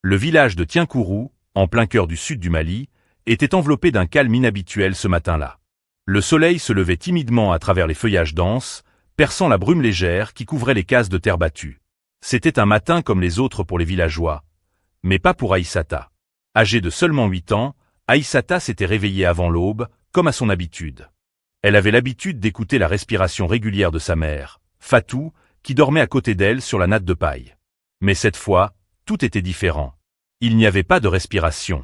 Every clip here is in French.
Le village de Tienkourou, en plein cœur du sud du Mali, était enveloppé d'un calme inhabituel ce matin-là. Le soleil se levait timidement à travers les feuillages denses, perçant la brume légère qui couvrait les cases de terre battue. C'était un matin comme les autres pour les villageois, mais pas pour Aïssata. Âgée de seulement 8 ans, Aïssata s'était réveillée avant l'aube, comme à son habitude. Elle avait l'habitude d'écouter la respiration régulière de sa mère, Fatou, qui dormait à côté d'elle sur la natte de paille. Mais cette fois, tout était différent. Il n'y avait pas de respiration,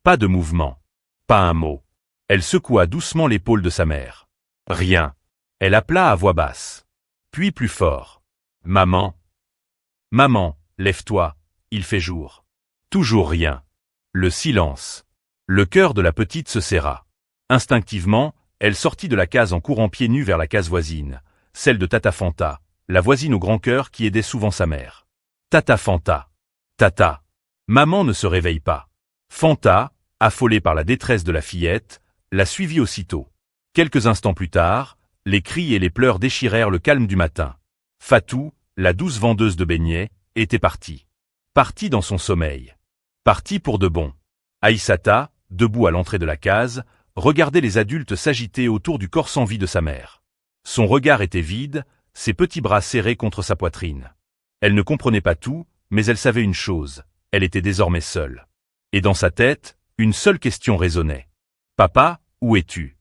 pas de mouvement, pas un mot. Elle secoua doucement l'épaule de sa mère. Rien. Elle appela à voix basse. Puis plus fort. Maman. Maman, lève-toi, il fait jour. Toujours rien. Le silence. Le cœur de la petite se serra. Instinctivement, elle sortit de la case en courant pieds nus vers la case voisine, celle de Tata Fanta, la voisine au grand cœur qui aidait souvent sa mère. Tata Fanta. Tata. Maman ne se réveille pas. Fanta, affolée par la détresse de la fillette, la suivit aussitôt. Quelques instants plus tard, les cris et les pleurs déchirèrent le calme du matin. Fatou, la douce vendeuse de beignets, était partie. Partie dans son sommeil. Partie pour de bon. Aïssata, debout à l'entrée de la case, regardait les adultes s'agiter autour du corps sans vie de sa mère. Son regard était vide, ses petits bras serrés contre sa poitrine. Elle ne comprenait pas tout, mais elle savait une chose, elle était désormais seule. Et dans sa tête, une seule question résonnait. « Papa, où es-tu »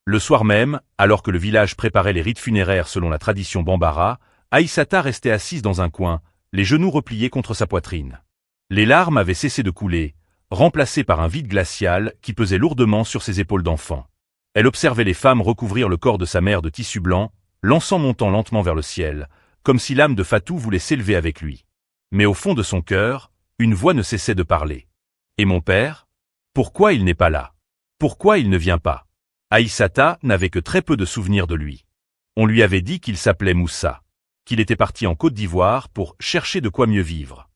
Le soir même, alors que le village préparait les rites funéraires selon la tradition Bambara, Aïssata restait assise dans un coin, les genoux repliés contre sa poitrine. Les larmes avaient cessé de couler, remplacées par un vide glacial qui pesait lourdement sur ses épaules d'enfant. Elle observait les femmes recouvrir le corps de sa mère de tissu blanc, l'encens montant lentement vers le ciel, comme si l'âme de Fatou voulait s'élever avec lui. Mais au fond de son cœur, une voix ne cessait de parler. « Et mon père ? Pourquoi il n'est pas là ? Pourquoi il ne vient pas ?» Aïssata n'avait que très peu de souvenirs de lui. On lui avait dit qu'il s'appelait Moussa, qu'il était parti en Côte d'Ivoire pour chercher de quoi mieux vivre.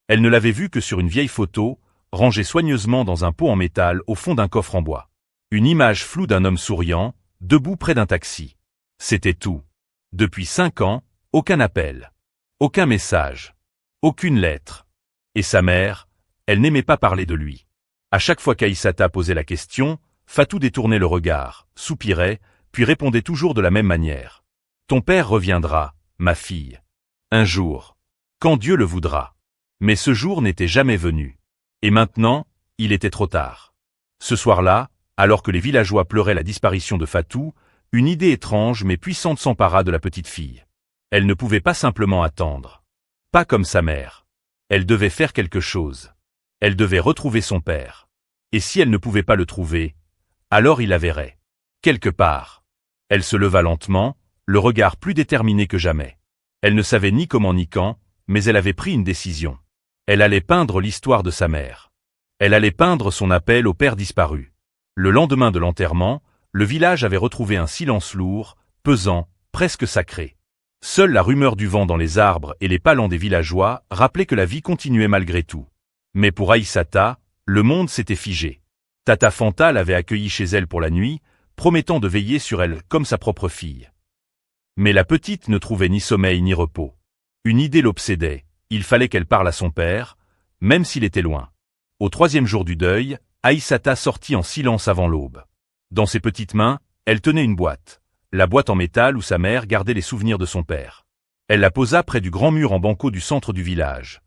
Elle ne l'avait vu que sur une vieille photo, rangée soigneusement dans un pot en métal au fond d'un coffre en bois. Une image floue d'un homme souriant, debout près d'un taxi. C'était tout. Depuis 5 ans, aucun appel, aucun message, aucune lettre. Et sa mère, elle n'aimait pas parler de lui. À chaque fois qu'Aïssata posait la question, Fatou détournait le regard, soupirait, puis répondait toujours de la même manière. « Ton père reviendra, ma fille. Un jour. Quand Dieu le voudra. » Mais ce jour n'était jamais venu. Et maintenant, il était trop tard. Ce soir-là, alors que les villageois pleuraient la disparition de Fatou, une idée étrange mais puissante s'empara de la petite fille. Elle ne pouvait pas simplement attendre. Pas comme sa mère. Elle devait faire quelque chose. Elle devait retrouver son père. Et si elle ne pouvait pas le trouver, alors il la verrait. Quelque part. Elle se leva lentement, le regard plus déterminé que jamais. Elle ne savait ni comment ni quand, mais elle avait pris une décision. Elle allait peindre l'histoire de sa mère. Elle allait peindre son appel au père disparu. Le lendemain de l'enterrement, le village avait retrouvé un silence lourd, pesant, presque sacré. Seule la rumeur du vent dans les arbres et les palans des villageois rappelaient que la vie continuait malgré tout. Mais pour Aïssata, le monde s'était figé. Tata Fanta l'avait accueillie chez elle pour la nuit, promettant de veiller sur elle comme sa propre fille. Mais la petite ne trouvait ni sommeil ni repos. Une idée l'obsédait, il fallait qu'elle parle à son père, même s'il était loin. Au 3e jour du deuil, Aïssata sortit en silence avant l'aube. Dans ses petites mains, elle tenait une boîte, la boîte en métal où sa mère gardait les souvenirs de son père. Elle la posa près du grand mur en banco du centre du village.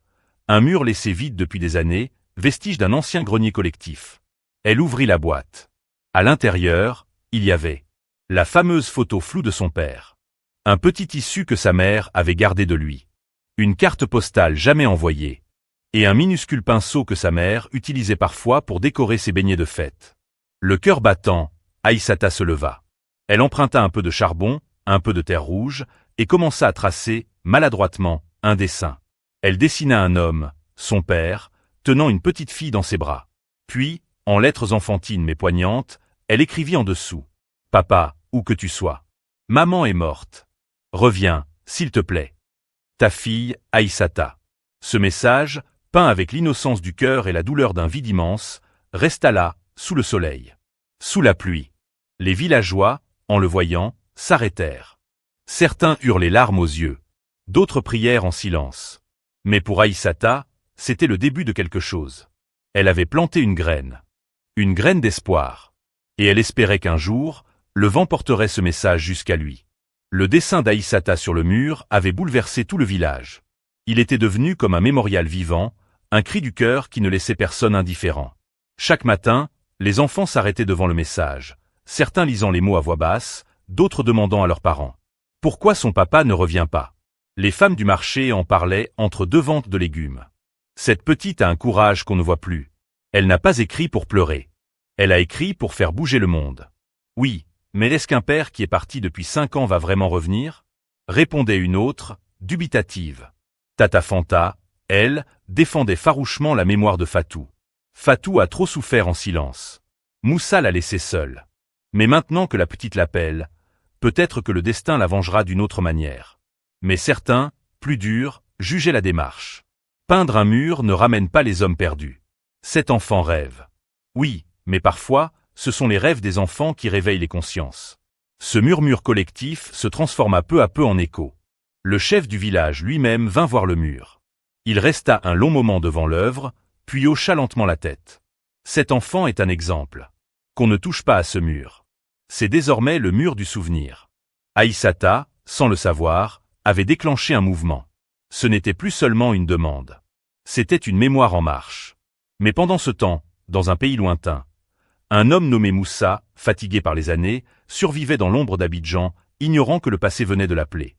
Un mur laissé vide depuis des années, vestige d'un ancien grenier collectif. Elle ouvrit la boîte. À l'intérieur, il y avait la fameuse photo floue de son père. Un petit tissu que sa mère avait gardé de lui. Une carte postale jamais envoyée. Et un minuscule pinceau que sa mère utilisait parfois pour décorer ses beignets de fête. Le cœur battant, Aïssata se leva. Elle emprunta un peu de charbon, un peu de terre rouge, et commença à tracer, maladroitement, un dessin. Elle dessina un homme, son père, tenant une petite fille dans ses bras. Puis, en lettres enfantines mais poignantes, elle écrivit en dessous. « Papa, où que tu sois. Maman est morte. Reviens, s'il te plaît. Ta fille, Aïssata. » Ce message, peint avec l'innocence du cœur et la douleur d'un vide immense, resta là, sous le soleil. Sous la pluie. Les villageois, en le voyant, s'arrêtèrent. Certains eurent les larmes aux yeux. D'autres prièrent en silence. Mais pour Aïssata, c'était le début de quelque chose. Elle avait planté une graine d'espoir. Et elle espérait qu'un jour, le vent porterait ce message jusqu'à lui. Le dessin d'Aïssata sur le mur avait bouleversé tout le village. Il était devenu comme un mémorial vivant, un cri du cœur qui ne laissait personne indifférent. Chaque matin, les enfants s'arrêtaient devant le message, certains lisant les mots à voix basse, d'autres demandant à leurs parents « Pourquoi son papa ne revient pas ?» Les femmes du marché en parlaient entre deux ventes de légumes. Cette petite a un courage qu'on ne voit plus. Elle n'a pas écrit pour pleurer. Elle a écrit pour faire bouger le monde. Oui, mais est-ce qu'un père qui est parti depuis 5 ans va vraiment revenir? Répondait une autre, dubitative. Tata Fanta, elle, défendait farouchement la mémoire de Fatou. Fatou a trop souffert en silence. Moussa l'a laissée seule. Mais maintenant que la petite l'appelle, peut-être que le destin la vengera d'une autre manière. Mais certains, plus durs, jugeaient la démarche. Peindre un mur ne ramène pas les hommes perdus. Cet enfant rêve. Oui, mais parfois, ce sont les rêves des enfants qui réveillent les consciences. Ce murmure collectif se transforma peu à peu en écho. Le chef du village lui-même vint voir le mur. Il resta un long moment devant l'œuvre, puis hocha lentement la tête. Cet enfant est un exemple. Qu'on ne touche pas à ce mur. C'est désormais le mur du souvenir. Aïssata, sans le savoir, avait déclenché un mouvement. Ce n'était plus seulement une demande. C'était une mémoire en marche. Mais pendant ce temps, dans un pays lointain, un homme nommé Moussa, fatigué par les années, survivait dans l'ombre d'Abidjan, ignorant que le passé venait de l'appeler.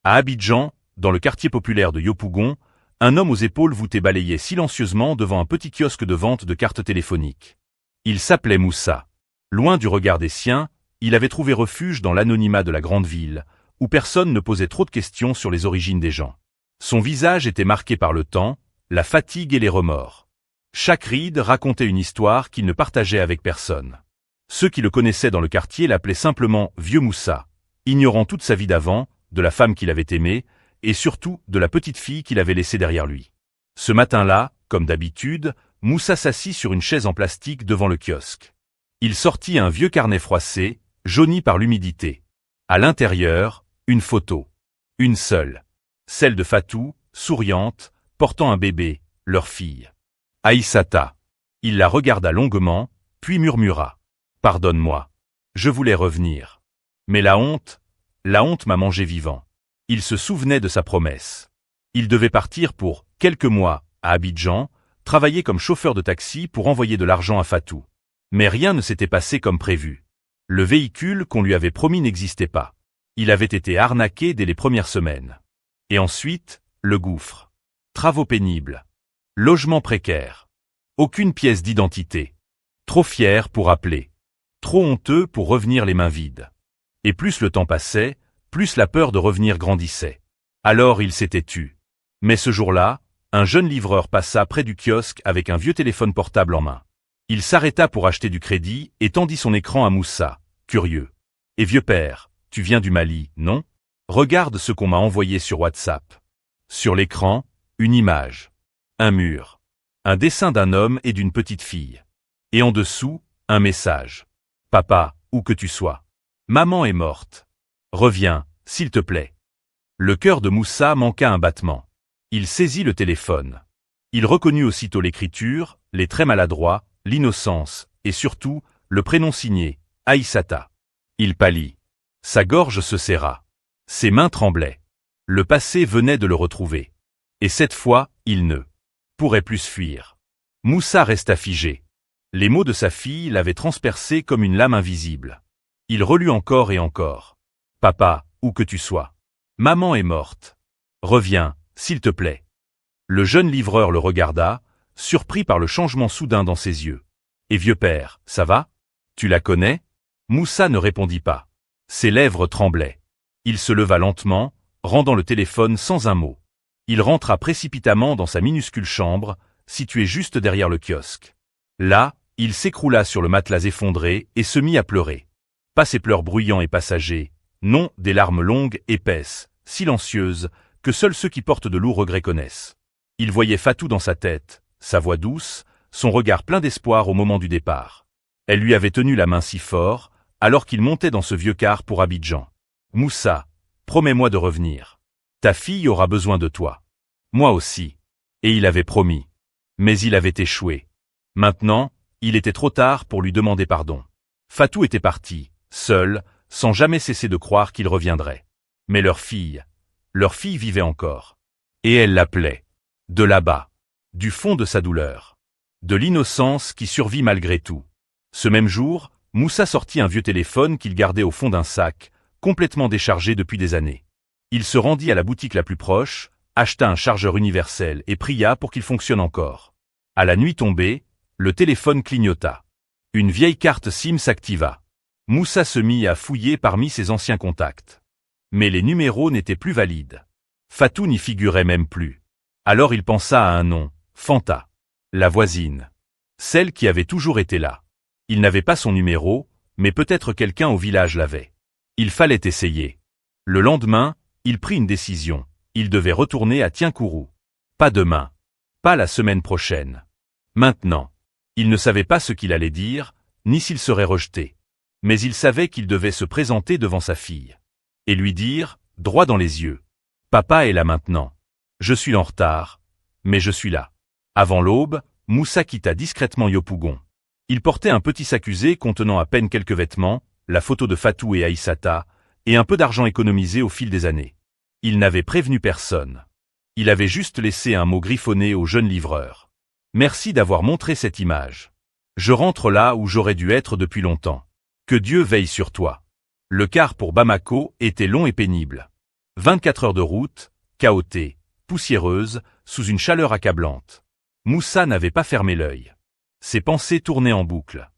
À Abidjan, dans le quartier populaire de Yopougon, un homme aux épaules voûtées balayait silencieusement devant un petit kiosque de vente de cartes téléphoniques. Il s'appelait Moussa. Loin du regard des siens, il avait trouvé refuge dans l'anonymat de la grande ville, où personne ne posait trop de questions sur les origines des gens. Son visage était marqué par le temps, la fatigue et les remords. Chaque ride racontait une histoire qu'il ne partageait avec personne. Ceux qui le connaissaient dans le quartier l'appelaient simplement Vieux Moussa, ignorant toute sa vie d'avant, de la femme qu'il avait aimée, et surtout de la petite fille qu'il avait laissée derrière lui. Ce matin-là, comme d'habitude, Moussa s'assit sur une chaise en plastique devant le kiosque. Il sortit un vieux carnet froissé, jauni par l'humidité. À l'intérieur, une photo. Une seule. Celle de Fatou, souriante, portant un bébé, leur fille. Aïssata. Il la regarda longuement, puis murmura. « Pardonne-moi. Je voulais revenir. Mais la honte m'a mangé vivant. » Il se souvenait de sa promesse. Il devait partir pour quelques mois à Abidjan, travailler comme chauffeur de taxi pour envoyer de l'argent à Fatou. Mais rien ne s'était passé comme prévu. Le véhicule qu'on lui avait promis n'existait pas. Il avait été arnaqué dès les premières semaines. Et ensuite, le gouffre. Travaux pénibles. Logement précaire. Aucune pièce d'identité. Trop fier pour appeler. Trop honteux pour revenir les mains vides. Et plus le temps passait, plus la peur de revenir grandissait. Alors il s'était tu. Mais ce jour-là, un jeune livreur passa près du kiosque avec un vieux téléphone portable en main. Il s'arrêta pour acheter du crédit et tendit son écran à Moussa, curieux. « Et vieux père, tu viens du Mali, non? Regarde ce qu'on m'a envoyé sur WhatsApp. » Sur l'écran, une image. Un mur. Un dessin d'un homme et d'une petite fille. Et en dessous, un message. « Papa, où que tu sois. Maman est morte. Reviens, s'il te plaît. » Le cœur de Moussa manqua un battement. Il saisit le téléphone. Il reconnut aussitôt l'écriture, les traits maladroits, l'innocence, et surtout, le prénom signé, Aïssata. Il pâlit. Sa gorge se serra. Ses mains tremblaient. Le passé venait de le retrouver. Et cette fois, il ne pourrait plus fuir. Moussa resta figé. Les mots de sa fille l'avaient transpercé comme une lame invisible. Il relut encore et encore. « Papa, où que tu sois. Maman est morte. Reviens, s'il te plaît. » Le jeune livreur le regarda, surpris par le changement soudain dans ses yeux. « Et vieux père, ça va? Tu la connais ?» Moussa ne répondit pas. Ses lèvres tremblaient. Il se leva lentement, rendant le téléphone sans un mot. Il rentra précipitamment dans sa minuscule chambre, située juste derrière le kiosque. Là, il s'écroula sur le matelas effondré et se mit à pleurer. Pas ces pleurs bruyants et passagers, non des larmes longues, épaisses, silencieuses, que seuls ceux qui portent de lourds regrets connaissent. Il voyait Fatou dans sa tête, sa voix douce, son regard plein d'espoir au moment du départ. Elle lui avait tenu la main si fort, alors qu'il montait dans ce vieux car pour Abidjan. « Moussa, promets-moi de revenir. Ta fille aura besoin de toi. Moi aussi. » Et il avait promis. Mais il avait échoué. Maintenant, il était trop tard pour lui demander pardon. Fatou était parti, seul, sans jamais cesser de croire qu'il reviendrait. Mais leur fille vivait encore. Et elle l'appelait. De là-bas. Du fond de sa douleur. De l'innocence qui survit malgré tout. Ce même jour, Moussa sortit un vieux téléphone qu'il gardait au fond d'un sac, complètement déchargé depuis des années. Il se rendit à la boutique la plus proche, acheta un chargeur universel et pria pour qu'il fonctionne encore. À la nuit tombée, le téléphone clignota. Une vieille carte SIM s'activa. Moussa se mit à fouiller parmi ses anciens contacts. Mais les numéros n'étaient plus valides. Fatou n'y figurait même plus. Alors il pensa à un nom, Fanta. La voisine. Celle qui avait toujours été là. Il n'avait pas son numéro, mais peut-être quelqu'un au village l'avait. Il fallait essayer. Le lendemain, il prit une décision. Il devait retourner à Tienkourou. Pas demain. Pas la semaine prochaine. Maintenant. Il ne savait pas ce qu'il allait dire, ni s'il serait rejeté. Mais il savait qu'il devait se présenter devant sa fille. Et lui dire, droit dans les yeux. Papa est là maintenant. Je suis en retard, mais je suis là. Avant l'aube, Moussa quitta discrètement Yopougon. Il portait un petit sac usé contenant à peine quelques vêtements, la photo de Fatou et Aïssata, et un peu d'argent économisé au fil des années. Il n'avait prévenu personne. Il avait juste laissé un mot griffonné au jeune livreur. Merci d'avoir montré cette image. Je rentre là où j'aurais dû être depuis longtemps. Que Dieu veille sur toi. Le quart pour Bamako était long et pénible. 24 heures de route, chaotée, poussiéreuse, sous une chaleur accablante. Moussa n'avait pas fermé l'œil. Ses pensées tournaient en boucle.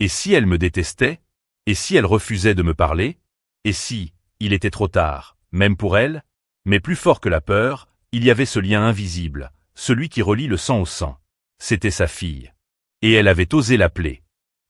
Et si elle me détestait? Et si elle refusait de me parler? Et si, il était trop tard, même pour elle? Mais plus fort que la peur, il y avait ce lien invisible, celui qui relie le sang au sang. C'était sa fille. Et elle avait osé l'appeler.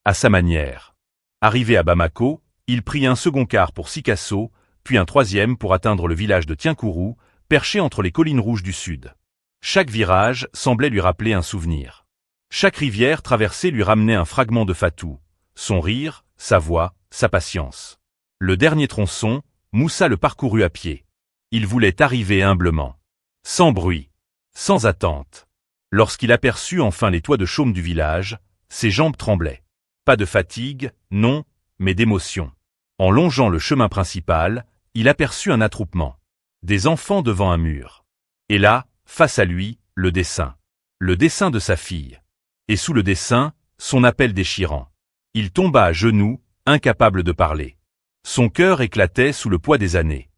À sa manière. Arrivé à Bamako, il prit un second car pour Sikasso, puis un troisième pour atteindre le village de Tienkourou, perché entre les collines rouges du sud. Chaque virage semblait lui rappeler un souvenir. Chaque rivière traversée lui ramenait un fragment de Fatou, son rire, sa voix, sa patience. Le dernier tronçon, Moussa le parcourut à pied. Il voulait arriver humblement. Sans bruit. Sans attente. Lorsqu'il aperçut enfin les toits de chaume du village, ses jambes tremblaient. Pas de fatigue, non, mais d'émotion. En longeant le chemin principal, il aperçut un attroupement. Des enfants devant un mur. Et là, face à lui, le dessin. Le dessin de sa fille. Et sous le dessin, son appel déchirant. Il tomba à genoux, incapable de parler. Son cœur éclatait sous le poids des années.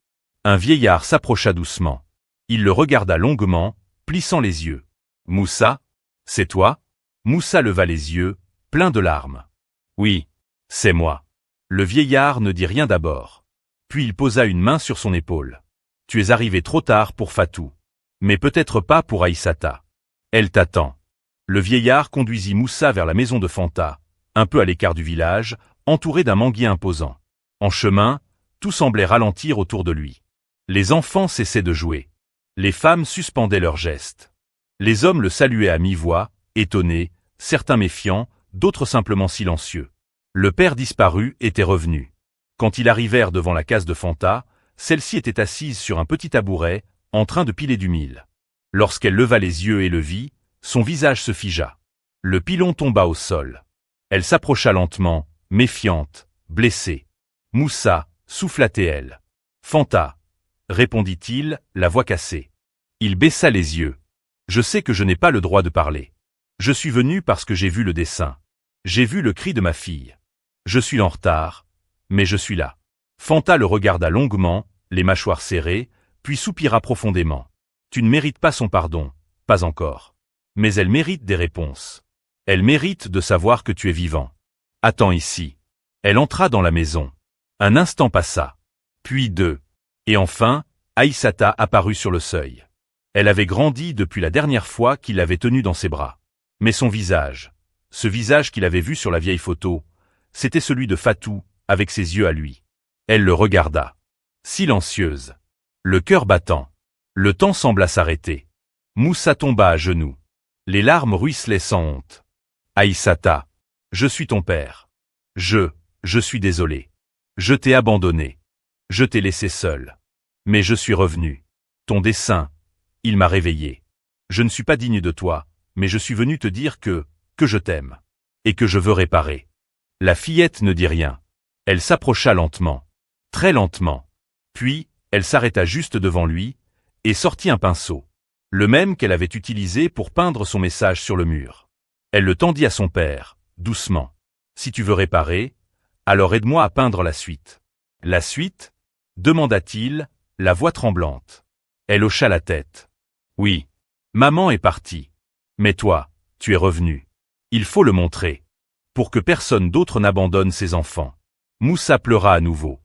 Un vieillard s'approcha doucement. Il le regarda longuement, plissant les yeux. « Moussa, c'est toi ?» Moussa leva les yeux, plein de larmes. « Oui, c'est moi. » Le vieillard ne dit rien d'abord. Puis il posa une main sur son épaule. « Tu es arrivé trop tard pour Fatou. Mais peut-être pas pour Aïssata. Elle t'attend. » Le vieillard conduisit Moussa vers la maison de Fanta, un peu à l'écart du village, entouré d'un manguier imposant. En chemin, tout semblait ralentir autour de lui. Les enfants cessaient de jouer. Les femmes suspendaient leurs gestes. Les hommes le saluaient à mi-voix, étonnés, certains méfiants, d'autres simplement silencieux. Le père disparu était revenu. Quand ils arrivèrent devant la case de Fanta, celle-ci était assise sur un petit tabouret, en train de piler du mil. Lorsqu'elle leva les yeux et le vit, son visage se figea. Le pilon tomba au sol. Elle s'approcha lentement, méfiante, blessée. « Moussa, » souffla-t-elle. « Fanta, » répondit-il, la voix cassée. Il baissa les yeux. « Je sais que je n'ai pas le droit de parler. Je suis venu parce que j'ai vu le dessin. J'ai vu le cri de ma fille. Je suis en retard, mais je suis là. » Fanta le regarda longuement, les mâchoires serrées, puis soupira profondément. « Tu ne mérites pas son pardon, pas encore. Mais elle mérite des réponses. Elle mérite de savoir que tu es vivant. Attends ici. » Elle entra dans la maison. Un instant passa. Puis deux. Et enfin, Aïssata apparut sur le seuil. Elle avait grandi depuis la dernière fois qu'il l'avait tenue dans ses bras. Mais son visage, ce visage qu'il avait vu sur la vieille photo, c'était celui de Fatou, avec ses yeux à lui. Elle le regarda. Silencieuse. Le cœur battant. Le temps sembla s'arrêter. Moussa tomba à genoux. Les larmes ruisselaient sans honte. Aïssata, je suis ton père. Je suis désolé. Je t'ai abandonné. Je t'ai laissé seul. Mais je suis revenu. Ton dessin, il m'a réveillé. Je ne suis pas digne de toi, mais je suis venu te dire que je t'aime. Et que je veux réparer. La fillette ne dit rien. Elle s'approcha lentement. Très lentement. Puis, elle s'arrêta juste devant lui, et sortit un pinceau. Le même qu'elle avait utilisé pour peindre son message sur le mur. Elle le tendit à son père, doucement. Si tu veux réparer, alors aide-moi à peindre la suite. La suite? Demanda-t-il, la voix tremblante. Elle hocha la tête. Oui. Maman est partie. Mais toi, tu es revenu. Il faut le montrer. Pour que personne d'autre n'abandonne ses enfants. Moussa pleura à nouveau.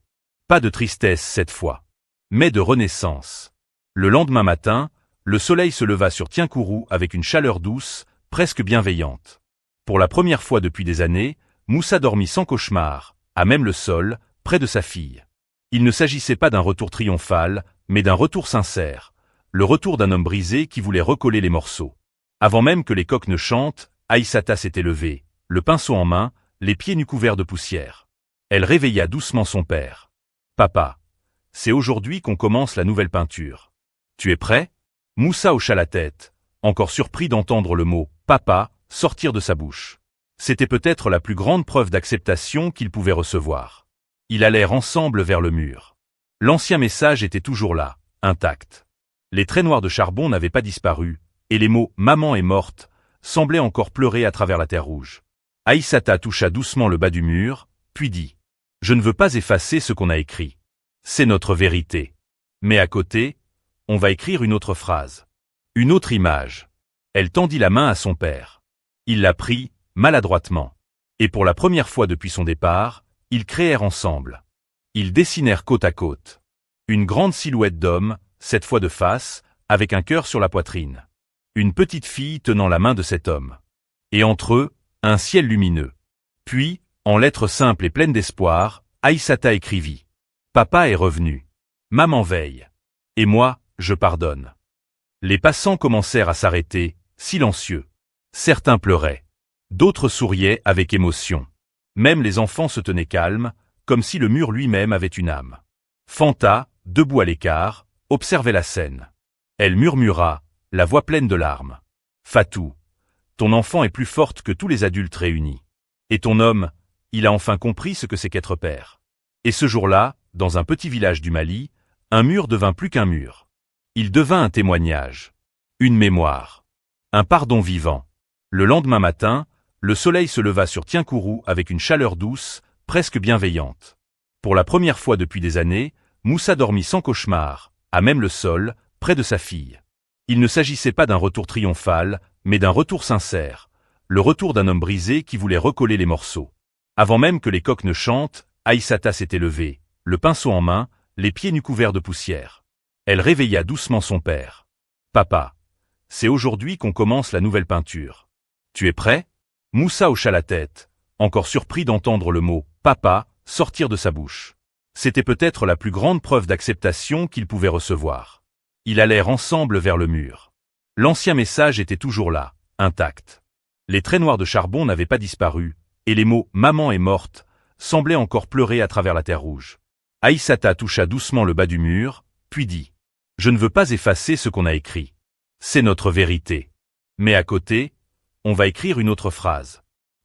Pas de tristesse cette fois. Mais de renaissance. Le lendemain matin, le soleil se leva sur Tienkourou avec une chaleur douce, presque bienveillante. Pour la première fois depuis des années, Moussa dormit sans cauchemar, à même le sol, près de sa fille. Il ne s'agissait pas d'un retour triomphal, mais d'un retour sincère. Le retour d'un homme brisé qui voulait recoller les morceaux. Avant même que les coqs ne chantent, Aïssata s'était levée, le pinceau en main, les pieds nus couverts de poussière. Elle réveilla doucement son père. « Papa, c'est aujourd'hui qu'on commence la nouvelle peinture. Tu es prêt ?» Moussa hocha la tête, encore surpris d'entendre le mot « papa » sortir de sa bouche. C'était peut-être la plus grande preuve d'acceptation qu'il pouvait recevoir. Ils allèrent ensemble vers le mur. L'ancien message était toujours là, intact. Les traits noirs de charbon n'avaient pas disparu, et les mots « maman est morte » semblaient encore pleurer à travers la terre rouge. Aïssata toucha doucement le bas du mur, puis dit « Je ne veux pas effacer ce qu'on a écrit. C'est notre vérité. Mais à côté, on va écrire une autre phrase. Une autre image. » Elle tendit la main à son père. Il la prit, maladroitement. Et pour la première fois depuis son départ, ils créèrent ensemble. Ils dessinèrent côte à côte. Une grande silhouette d'homme, cette fois de face, avec un cœur sur la poitrine. Une petite fille tenant la main de cet homme. Et entre eux, un ciel lumineux. Puis, en lettres simples et pleines d'espoir, Aïssata écrivit. Papa est revenu. Maman veille. Et moi, je pardonne. Les passants commencèrent à s'arrêter, silencieux. Certains pleuraient. D'autres souriaient avec émotion. Même les enfants se tenaient calmes, comme si le mur lui-même avait une âme. Fanta, debout à l'écart, observait la scène. Elle murmura, la voix pleine de larmes. Fatou, ton enfant est plus forte que tous les adultes réunis. Et ton homme, il a enfin compris ce que c'est qu'être père. Et ce jour-là, dans un petit village du Mali, un mur devint plus qu'un mur. Il devint un témoignage. Une mémoire. Un pardon vivant. Le lendemain matin, le soleil se leva sur Tienkourou avec une chaleur douce, presque bienveillante. Pour la première fois depuis des années, Moussa dormit sans cauchemar, à même le sol, près de sa fille. Il ne s'agissait pas d'un retour triomphal, mais d'un retour sincère. Le retour d'un homme brisé qui voulait recoller les morceaux. Avant même que les coqs ne chantent, Aïssata s'était levée, le pinceau en main, les pieds nus couverts de poussière. Elle réveilla doucement son père. « Papa, c'est aujourd'hui qu'on commence la nouvelle peinture. Tu es prêt ?» Moussa hocha la tête, encore surpris d'entendre le mot « papa » sortir de sa bouche. C'était peut-être la plus grande preuve d'acceptation qu'il pouvait recevoir. Ils allèrent ensemble vers le mur. L'ancien message était toujours là, intact. Les traits noirs de charbon n'avaient pas disparu, et les mots « maman est morte » semblaient encore pleurer à travers la terre rouge. Aïssata toucha doucement le bas du mur, puis dit « Je ne veux pas effacer ce qu'on a écrit. C'est notre vérité. Mais à côté, on va écrire une autre phrase.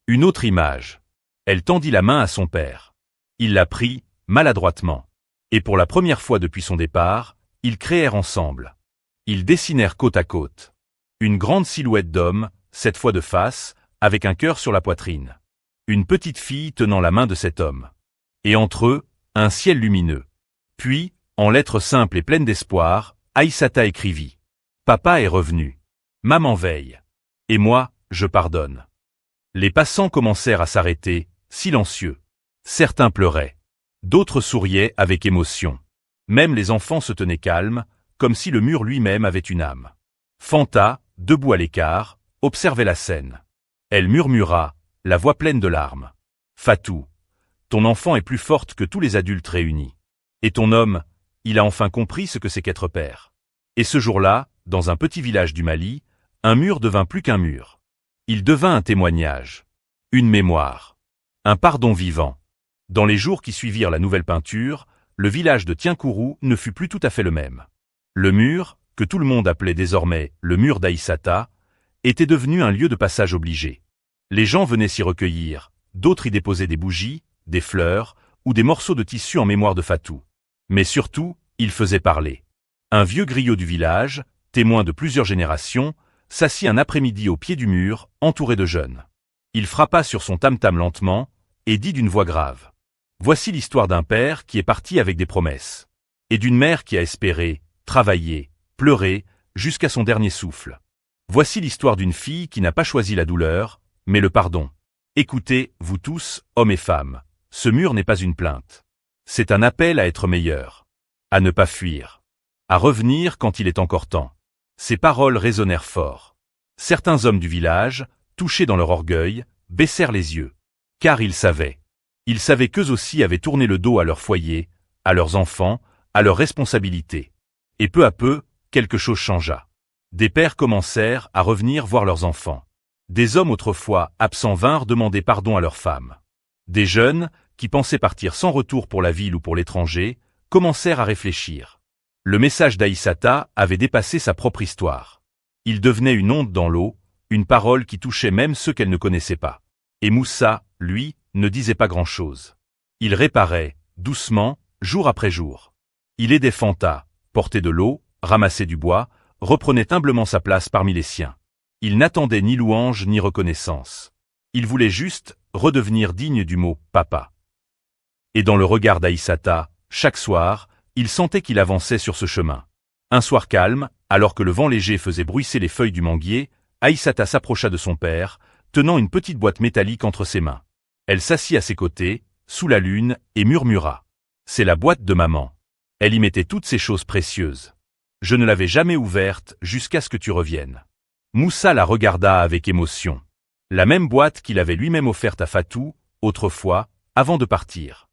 Une autre image. » Elle tendit la main à son père. Il la prit, maladroitement. Et pour la première fois depuis son départ, ils créèrent ensemble. Ils dessinèrent côte à côte. Une grande silhouette d'homme, cette fois de face, avec un cœur sur la poitrine. Une petite fille tenant la main de cet homme. Et entre eux, un ciel lumineux. Puis, en lettres simples et pleines d'espoir, Aïssata écrivit. Papa est revenu. Maman veille. Et moi, je pardonne. Les passants commencèrent à s'arrêter, silencieux. Certains pleuraient. D'autres souriaient avec émotion. Même les enfants se tenaient calmes, comme si le mur lui-même avait une âme. Fanta, debout à l'écart, observait la scène. Elle murmura, la voix pleine de larmes. Fatou, ton enfant est plus forte que tous les adultes réunis. Et ton homme, il a enfin compris ce que c'est qu'être père. Et ce jour-là, dans un petit village du Mali, un mur devint plus qu'un mur. Il devint un témoignage. Une mémoire. Un pardon vivant. Dans les jours qui suivirent la nouvelle peinture, le village de Tienkourou ne fut plus tout à fait le même. Le mur, que tout le monde appelait désormais le mur d'Aïssata, était devenu un lieu de passage obligé. Les gens venaient s'y recueillir, d'autres y déposaient des bougies, des fleurs ou des morceaux de tissu en mémoire de Fatou. Mais surtout, il faisait parler. Un vieux griot du village, témoin de plusieurs générations, s'assit un après-midi au pied du mur, entouré de jeunes. Il frappa sur son tam-tam lentement et dit d'une voix grave. Voici l'histoire d'un père qui est parti avec des promesses. Et d'une mère qui a espéré, travaillé, pleuré, jusqu'à son dernier souffle. Voici l'histoire d'une fille qui n'a pas choisi la douleur, mais le pardon. Écoutez, vous tous, hommes et femmes, ce mur n'est pas une plainte. C'est un appel à être meilleur. À ne pas fuir. À revenir quand il est encore temps. Ces paroles résonnèrent fort. Certains hommes du village, touchés dans leur orgueil, baissèrent les yeux. Car ils savaient. Ils savaient qu'eux aussi avaient tourné le dos à leur foyer, à leurs enfants, à leurs responsabilités. Et peu à peu, quelque chose changea. Des pères commencèrent à revenir voir leurs enfants. Des hommes autrefois absents vinrent demander pardon à leurs femmes. Des jeunes, qui pensaient partir sans retour pour la ville ou pour l'étranger, commencèrent à réfléchir. Le message d'Aïssata avait dépassé sa propre histoire. Il devenait une onde dans l'eau, une parole qui touchait même ceux qu'elle ne connaissait pas. Et Moussa, lui, ne disait pas grand-chose. Il réparait, doucement, jour après jour. Il aidait Fanta, portait de l'eau, ramassait du bois, reprenait humblement sa place parmi les siens. Il n'attendait ni louange ni reconnaissance. Il voulait juste redevenir digne du mot « papa ». Et dans le regard d'Aïssata, chaque soir, il sentait qu'il avançait sur ce chemin. Un soir calme, alors que le vent léger faisait bruisser les feuilles du manguier, Aïssata s'approcha de son père, tenant une petite boîte métallique entre ses mains. Elle s'assit à ses côtés, sous la lune, et murmura. « C'est la boîte de maman. Elle y mettait toutes ces choses précieuses. Je ne l'avais jamais ouverte jusqu'à ce que tu reviennes. » Moussa la regarda avec émotion. La même boîte qu'il avait lui-même offerte à Fatou, autrefois, avant de partir.